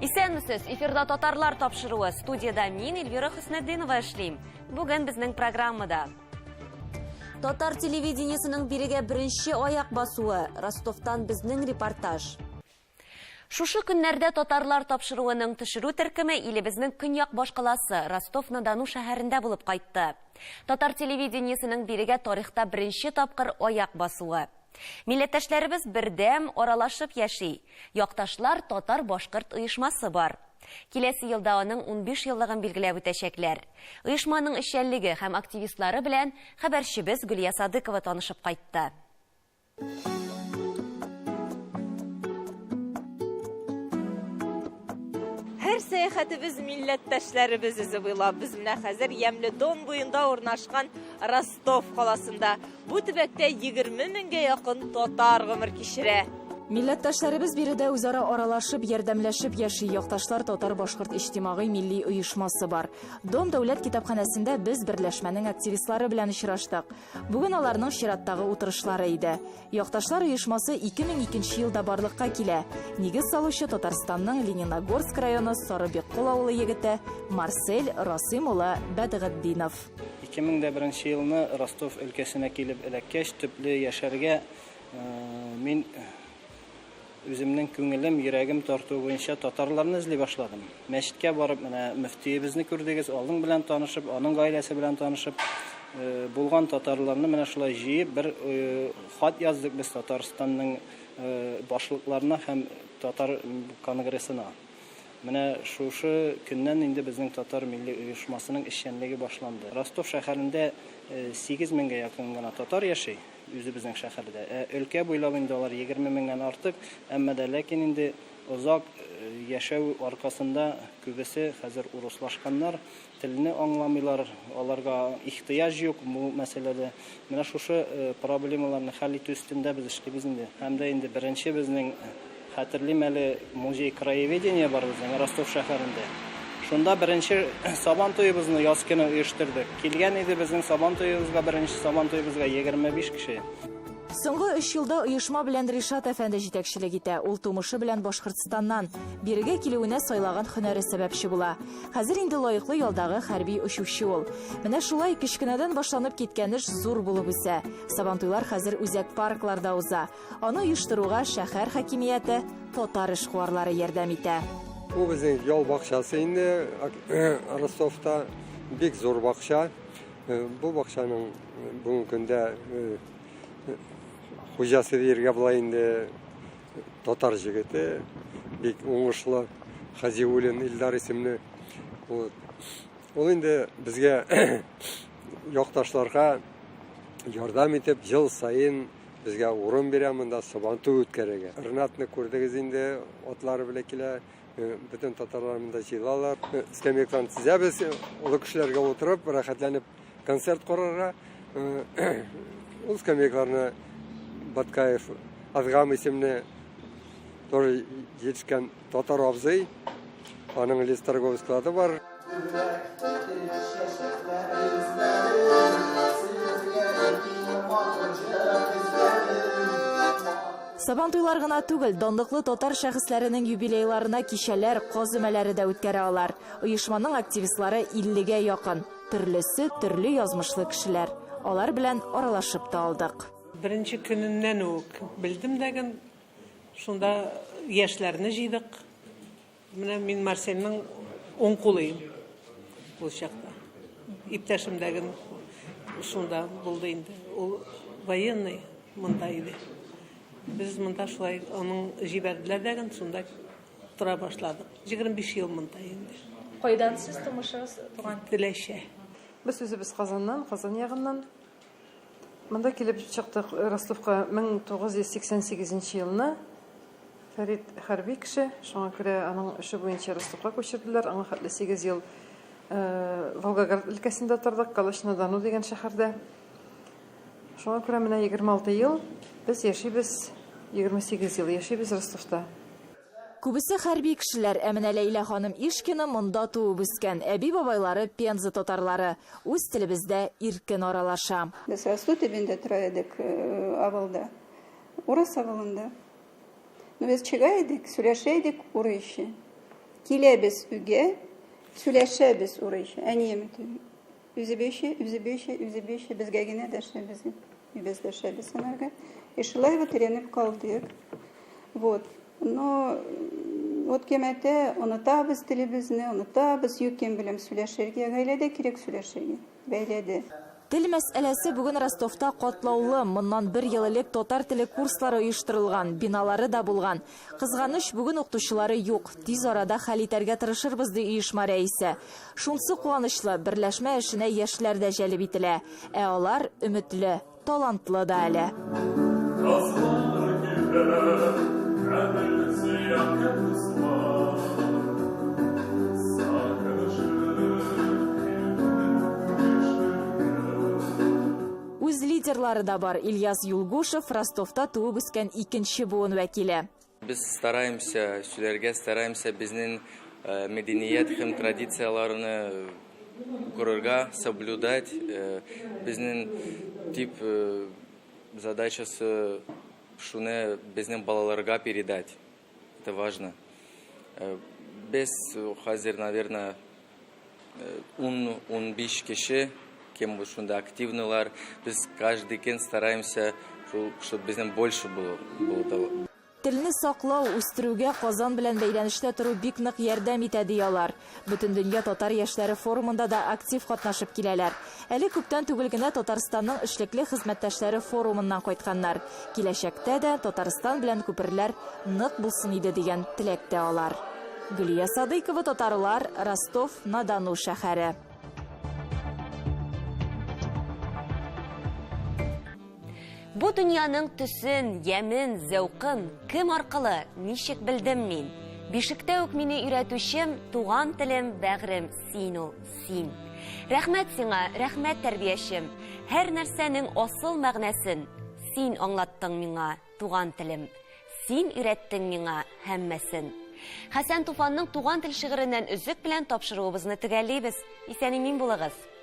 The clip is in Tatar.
Исәнмесез, эфирда татарлар тапшыруы. Студияда мин Эльвира Хөснетдинова эшлим. Бүген безнең программада. Татар телевидениесенең бирегә беренче аяк басуы. Ростовтан безнең репортаж. Шушы көннәрдә татарлар тапшыруының төшерү төркеме илебезнең көньяк башкаласы Ростов-на-Дону шәһәрендә булып кайтты. Татар телевидениесенең бирегә тарихта беренче тапкыр аяк басуы. Милләттәшләребез бердәм аралашып яши. Якташлар татар-башкорт оешмасы бар. Киләсе елда аның 15 еллыгын билгеләп үтәчәкләр. Оешманың эшчәнлеге һәм активистлары белән хәбәрчебез Гөлия Садыкова танышып кайтты. Һәр сәяхәтебез милләттәшләребез үзе буйлап, без менә хәзер Ямле Дон буенда урнашкан Ростов каласында. Бу төбәктә 20 меңгә якын татар гомер кичерә. Милләттәшләребез биредә үзара аралашып, ярдәмләшеп яши. Якташлар татар-башкорт иҗтимагый милли оешмасы бар. Дон дәүләт китапханәсендә без берләшмәнең активистлары белән очраштык. Бүген аларның чираттагы утырышлары иде. Якташлар оешмасы 2002 елда барлыкка килә. Нигез салучы Татарстанның Лениногорск районы Сарыбеккол авылы егете Марсель Расим улы Бәдгатдинов. 2001 елны Ростов өлкәсенә килеп эләккәч, төпле яшәргә мин үземнең күңелем, йөрәгем тарту буенча татарларны эзли башладым. Мәчеткә барып, менә мөфтиебезне күрдегез, аның белән танышып, аның гаиләсе белән танышып, булган татарларны менә шулай җыеп, бер хат яздык без Татарстанның башлыкларына һәм татар конгрессына. Менә шушы көннән инде безнең татар милли оешмасының эшчәнлеге башланды. Ростов шәһәрендә 8 меңгә якын гына татар яши. Үзебезнең шәһәрдә. Өлкә буйлап инде алар 20 меңнән артык, әмма дә ләкин инде озак яшәү аркасында күбесе хәзер урыслашканнар, телне аңламыйлар, аларга ихтыяҗ юк бу мәсьәләдә. Менә шушы проблемаларны хәл итү өстендә без эшлибез инде. Һәм дә инде беренче безнең хәтерлим әле музей краеведения бар безнең Ростов шәһәрендә. Шунда беренче сабан туебызны яз көне оештырдык. Килгән иде безнең сабан туебызга, беренче сабан туебызга 25 кеше. Соңгы 3 елда оешма белән Ришат әфәнде җитәкчелек итә. Ул тумышы белән Башкортстаннан бирегә килүенә сайлаган һөнәре сәбәпче була. Хәзер инде лаеклы ялдагы хәрби очучы ул. Менә шулай кичкенәдән башланып киткән эш зур булып үсә. Сабантуйлар хәзер үзәк паркларда уза. Аны оештыруга шәһәр хакимияте, татар эшкуарлары ярдәм итә. Бу безнең ял бакчасы инде Ростовта бик зур бакча. Бу бакчаның бүгенге көндә хуҗасы дияргә була инде татар җегете, бик уңышлы Хазиуллин Илдар исемле. Ул инде безгә якташларга ярдәм итеп ел сайын безгә урын бирә монда сабантуй үткәрергә. Ринатны күрдегез инде, атлары белән килә. Bütün татарларында җыелалар. Скамейкадан тезәбез, олы кешеләргә утырып, рәхәтләнеп концерт корырга. Ул скамейкаларны Баткаев Азгам исемле тоже җитешкән татар абзый, аның лес торговый склады бар. Сабантуйлар гына түгел, данлыклы татар шәхесләренең юбилейларына кичәләр, казымәләре дә үткәрә алар. Оешманың активистлары 50-гә якын. Төрлесе төрле язмышлы кешеләр. Алар белән аралашып та алдык. Беренче көннән үк белдем дәген, шунда яшьләрне җыйдык. Менә мин Марсельнең уң кулыйм. Ул чакта. Иптәшем дәген шунда булды инде. Ул военный монда иде. Biz монда шулай аның җибәрделәр дәген, шунда тора башладык. 25 ел монда инде. Кайдан сез тумышыгыз туган? Теләшә. Без үзебез Казаннан, Казан ягыннан. Монда килеп чыктык Ростовка 1988 елны. Фәрит хәрби кеше, шуңа күрә аның эше буенча Ростовка күчерделәр. Аңа хәтле 8 ел Волгоград өлкәсендә тордык, Калашна-Дону дигән шәһәрдә. Шуңа күрә менә 26 ел без яшибез, 28 ел яшибез Ростовта. Күбесе хәрби кешеләр, әмінә Ләйлә ханым Ишкина монда туып үскән. Әби бабайлары Пенза татарлары. Үз телебездә иркен аралаша. Без Ростов төбендә тора идек авылда. Урыс авылында. Без чыга идек, сөйләшә идек урысча. Kilebis üge, süleşebis uğrayışı. En iyi mi? Üze beşe bizge gene derse bizim. Biz derse biz sanarga. Şulay ve trenip kaldık. Вот. Но вот kemete unutabız dilimizni, unutabız yükken bilem süleşerge, gaylede kirek süleşerge. Beylede. Тел мәсьәләсе бүген Ростовта катлаулы, моннан 1 ел элек татар теле курслары оештырылган, биналары да булган. Кызганыч, бүген укытучылары юк. Тиз арада хәл итәргә тырышырбыз ди оешма рәисе. Шунсы куанычлы, берләшмә эшенә яшьләр дә җәлеп ителә. Алар өметле, талантлы да әле. Үз лидерлары да бар. Ильяс Юлгушев Ростовта туып үскән икенче буын вәкиле. Biz стараемся безнең мәдәният һәм традицияларны күрергә, соблюдать. Безнең тип задачасы шуны безнең балаларга передать. Это важно. Без хәзер, наверное, 10-15 кеше кем шунда активнылар. Biz каждый день стараемся, чтобы безнең больше было. Телне саклау, үстерүгә Казан белән бәйләнештә тору бик нык ярдәм итә диялар. Бөтен дөнья татар яшьләре форумында да актив катнашып киләләр. Әле күптән түгел генә Татарстанның эшлекле хезмәттәшләре форумыннан кайтканнар. Киләчәктә дә Татарстан белән күперләр нык булсын иде дигән теләктә алар. Гөлия Садыйкова, Татарлар, Ростов-на-Дону шәһәре. Бу дөньяның төсен, ямен, зәукын кем аркылы, ничек белдем мин? Бишектә үк мине өйрәтүчем, туган телем, бәгърем, син ул, син. Рәхмәт сиңа, рәхмәт тәрбиячем. Һәр нәрсәнең асыл мәгънәсен син аңлаттың миңа, туган телем. Син өйрәттең миңа һәммәсен. Хәсән Туфанның туган тел шигыреннән өзек белән тапшыруыбызны төгәллибез. Исән-имин булыгыз.